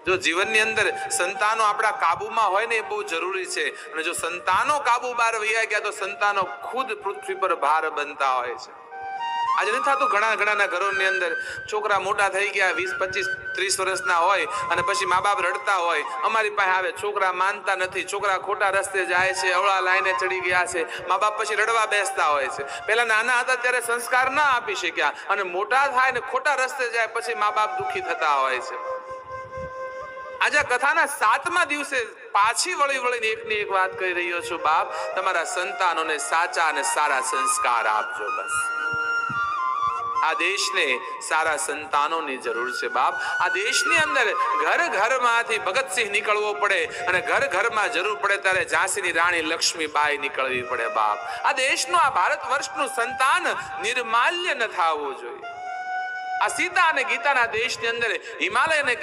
જો જીવનની અંદર સંતાનો આપણા કાબુમાં હોય ને એ બહુ જરૂરી છે, અને જો સંતાનો કાબુ બહાર વૈયા ગયા તો સંતાનો ખુદ પૃથ્વી પર ભાર બનતા હોય છે. આજે નથી થતું ઘણા ઘરોની અંદર છોકરા મોટા થઈ ગયા 20, 25, 30 વર્ષના હોય અને પછી મા બાપ રડતા હોય, અમારી પાસે આવે, છોકરા માનતા નથી, છોકરા ખોટા રસ્તે જાય છે, અવળા લાઈને ચડી ગયા છે, મા બાપ પછી રડવા બેસતા હોય છે. પેલા નાના હતા ત્યારે સંસ્કાર ના આપી શક્યા અને મોટા થાય ને ખોટા રસ્તે જાય પછી મા બાપ દુઃખી થતા હોય છે. આજે કથાના 7મા દિવસે પાછી વળીને એકની એક વાત કહી રહ્યો છું, બાપ તમારા સંતાનોને સાચા અને સારા સંસ્કાર આપજો. બસ આ દેશને સારા સંતાનોની જરૂર છે બાપ. આ દેશની અંદર ઘરમાંથી ભગતસિંહ નીકળવો પડે અને ઘરમાં જરૂર પડે ત્યારે ઝાંસીની રાણી લક્ષ્મીબાઈ નીકળવી પડે બાપ. આ દેશનું, આ ભારત વર્ષનું સંતાન નિર્માલ્ય ન થવું જોઈએ. આ સીતા અને ગીતાના દેશની અંદર હિમાલય અને